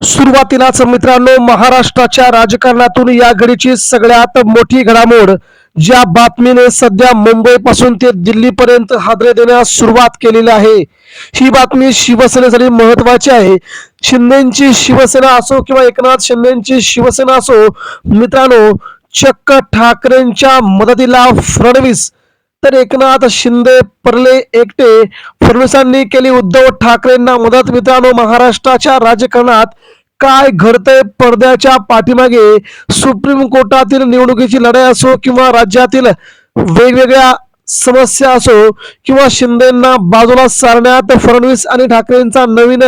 सुरुवातीलाच मित्रांनो, महाराष्ट्राच्या राजकारणातून या घडीची सगळ्यात मोठी घडामोड, ज्या बातमीने सध्या मुंबईपासून ते दिल्लीपर्यंत हादरे देण्यास सुरुवात केलेली आहे. ही बातमी शिवसेनेसाठी महत्वाची आहे. शिंदेची शिवसेना असो किंवा एकनाथ शिंदेची शिवसेना असो, मित्रांनो, चक्क ठाकरेंच्या मदतीला फडणवीस तर एकनाथ शिंदे परले एकटे. फडणवीसांनी केली उद्धव ठाकरेंना मदत. मित्रांनो, महाराष्ट्राच्या राजकारणात काय घडतंय पडद्याच्या पाठीमागे, सुप्रीम कोर्टातील निवडणुकीची लढाई असो किंवा राज्यातील वेगवेगळ्या समस्या असो किंवा शिंदेंना बाजूला सारण्यात फडणवीस आणि ठाकरेंचा नवीन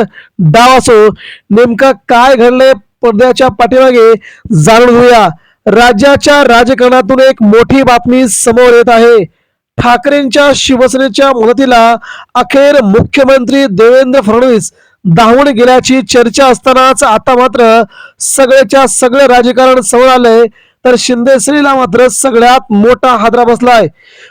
डाव असो, नेमकं काय घडलंय पडद्याच्या पाठीमागे जाणून घेऊया. राज्याच्या राजकारणातून एक मोठी बातमी समोर येत आहे. ठाकरेंच्या शिवसेनेच्या मदतीला अखेर मुख्यमंत्री देवेंद्र फडणवीस धावून गेल्याची चर्चा असतानाच आता मात्र सगळ्याच्या सगळं राजकारण समोर आलंय. तर शिंदे सेनेला मात्र सगळ्यात मोठा हादरा बसलाय.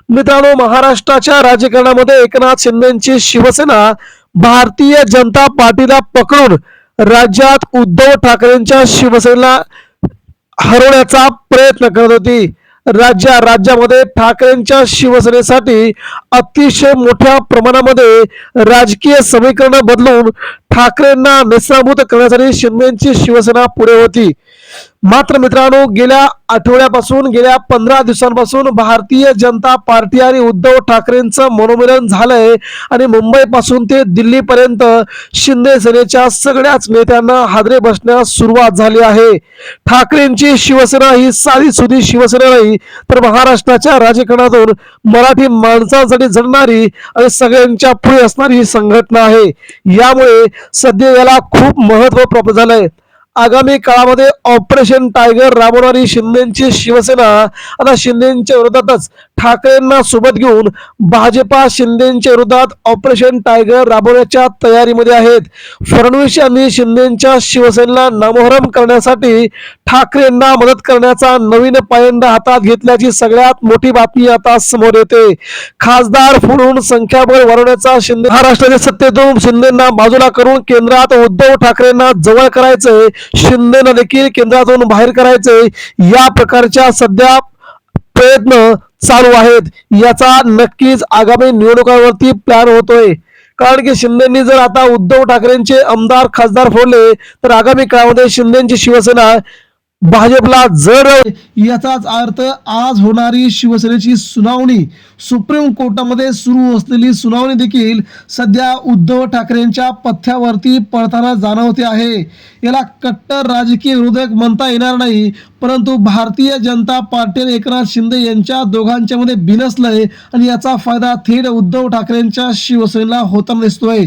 मित्रांनो, महाराष्ट्राच्या राजकारणामध्ये एकनाथ शिंदेची शिवसेना भारतीय जनता पार्टीला पकडून राज्यात उद्धव ठाकरेंच्या शिवसेनेला हरवण्याचा प्रयत्न करत होती. राज्यामध्ये ठाकरेंच्या शिवसेनेसाठी अतिशय मोठ्या प्रमाणामध्ये राजकीय समीकरण बदलून ठाकरेंना नेस्तनाबूत करण्यासाठी शिंदेची शिवसेना पुढे होती. मात्र मित्रांनो, गेल्या आठवड्यापासून गेल्या 15 दिवसांपासून भारतीय जनता पार्टी आणि उद्धव ठाकरेंचं मनोमिलन झालंय आणि मुंबईपासून ते दिल्लीपर्यंत शिंदे सेनेच्या सगळ्याच नेत्यांना हादरे बसण्यास सुरुवात झाली आहे. ठाकरेंची शिवसेना ही साधी सुधी शिवसेना नाही, तर महाराष्ट्राच्या राजकारणातून मराठी माणसांसाठी झडणारी आणि सगळ्यांच्या पुढे असणारी ही संघटना आहे. यामुळे सध्या याला खूप महत्व प्राप्त झालंय. आगामी काळामध्ये ऑपरेशन टायगर राबवणारी शिंदेची शिवसेना आता शिंदेच्या विरोधातच ठाकरेंना सोबत घेऊन भाजपा शिंदेच्या विरोधात ऑपरेशन टायगर राबवण्याच्या तयारीमध्ये आहेत. फडणवीस यांनी शिंदेच्या शिवसेनेला नामोहरम करण्यासाठी ठाकरेंना मदत करण्याचा नवीन पायंडा हातात घेतल्याची सगळ्यात मोठी बातमी आता समोर येते. खासदार फोडून संख्याबळ वाढवण्याचा शिंदे महाराष्ट्राच्या सत्तेतून शिंदेंना बाजूला करून केंद्रात उद्धव ठाकरेंना जवळ करायचंय, शिंदेना देखील केंद्रातून बाहेर करायचंय, या प्रकारच्या सध्या प्रयत्न चालू आहेत. याचा नक्कीच आगामी निवडणुकांवरती प्लॅन होतोय. कारण की शिंदेनी जर आता उद्धव ठाकरेंचे आमदार खासदार फोडले तर आगामी काळामध्ये शिंदेची शिवसेना भाजपला जर, याचाच अर्थ आज होणारी शिवसेनेची सुनावणी, सुप्रीम कोर्टामध्ये सुरू असलेली सुनावणी देखील सध्या उद्धव ठाकरेंच्या पथ्यावरती पडताना जाणवते आहे. याला कट्टर राजकीय विरोधक म्हणता येणार नाही, परंतु भारतीय जनता पार्टी आणि एकनाथ शिंदे यांच्या दोघांच्या मध्ये बिनसलंय आणि याचा फायदा थेट उद्धव ठाकरेंच्या शिवसेनेला होताना दिसतोय.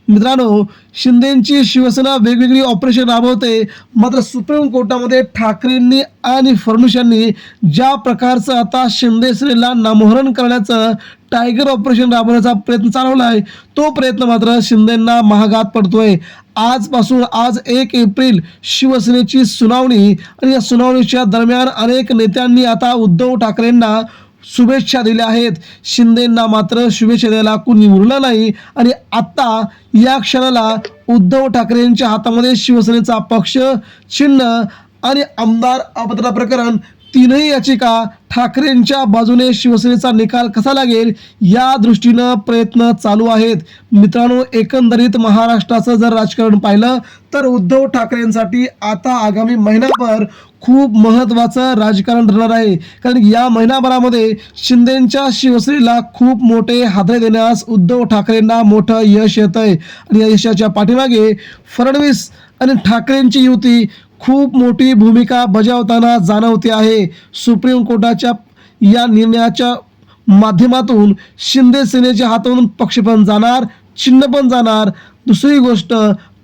मित्रांनो, शिंदेची शिवसेना वेगवेगळी ऑपरेशन राबवते, मात्र सुप्रीम कोर्टामध्ये ठाकरेंनी आणि फडणवीस यांनी ज्या प्रकारचं आता शिंदे सेनेला नामोहरण करण्याचं टायगर ऑपरेशन राबवण्याचा प्रयत्न चालवला आहे, तो प्रयत्न मात्र शिंदेंना महागात पडतोय. आजपासून आज 1 एप्रिल शिवसेनेची सुनावणी आणि या सुनावणीच्या दरम्यान अनेक नेत्यांनी आता उद्धव ठाकरेंना शुभेच्छा दिल्या आहेत. शिंदेंना मात्र शुभेच्छा द्यायला कुणी उरलं नाही आणि आता या क्षणाला उद्धव ठाकरेंच्या हातामध्ये शिवसेनेचा पक्ष, चिन्ह आणि आमदार अपात्र प्रकरण, तीनही याचिका, ठाकरेंच्या बाजूने शिवसेनेचा निकाल कसा लागेल या दृष्टीनं प्रयत्न चालू आहेत. मित्रांनो, एकंदरीत महाराष्ट्राचं जर राजकारण पाहिलं तर उद्धव ठाकरेंसाठी आता आगामी महिनाभर खूप महत्त्वाचं राजकारण ठरणार आहे. कारण या महिनाभरामध्ये शिंदेच्या शिवसेनेला खूप मोठे हादरे देण्यास उद्धव ठाकरेंना मोठं यश येत आहे आणि या यशाच्या पाठीमागे फडणवीस आणि ठाकरेंची युती खूप मोठी भूमिका बजावताना जाणवते आहे. सुप्रीम कोर्टाच्या या निर्णयाच्या माध्यमातून शिंदे सेनेच्या हातातून पक्ष पण जाणार, चिन्ह पण जाणार. दुसरी गोष्ट,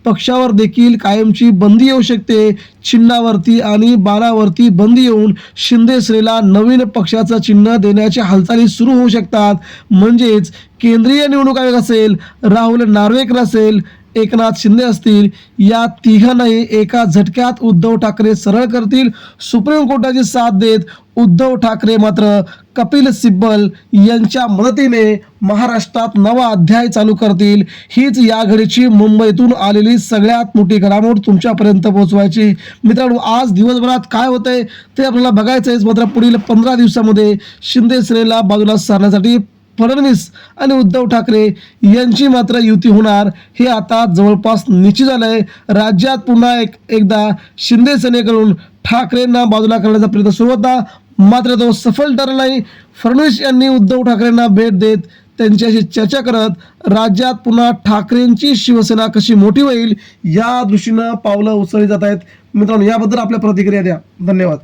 पक्षावर देखील कायमची बंदी येऊ शकते. चिन्हावरती आणि बाणावरती बंदी येऊन शिंदे सेनेला नवीन पक्षाचं चिन्ह देण्याच्या हालचाली सुरू होऊ शकतात. म्हणजेच केंद्रीय निवडणूक आयोग असेल, राहुल नार्वेकर असेल, एकनाथ शिंदे असतील, या तिघांनाही एका झटक्यात उद्धव ठाकरे सरळ करतील. सुप्रीम कोर्टाची साथ देत उद्धव ठाकरे मात्र कपिल सिब्बल यांच्या मदतीने महाराष्ट्रात नवा अध्याय चालू करतील. हीच या घडीची मुंबईतून आलेली सगळ्यात मोठी घडामोड तुमच्यापर्यंत पोहोचवायची. मित्रांनो, आज दिवसभरात काय होतंय ते आपल्याला बघायचं आहे. मात्र पुढील 15 दिवसामध्ये शिंदे सेनेला बाजूला सारण्यासाठी फडणवीस आणि उद्धव ठाकरे यांची मात्र युती होणार हे आता जवळपास निश्चित झालंय. राज्यात पुन्हा एकदा शिंदे सेनेकडून ठाकरेंना बाजूला करण्याचा प्रयत्न सुरू होता, मात्र तो सफल ठरला नाही. फडणवीस यांनी उद्धव ठाकरेंना भेट देत त्यांच्याशी चर्चा करत राज्यात पुन्हा ठाकरेंची शिवसेना कशी मोठी होईल या दृष्टीनं पावलं उचलली जात आहेत. मित्रांनो, याबद्दल आपल्या प्रतिक्रिया द्या. धन्यवाद.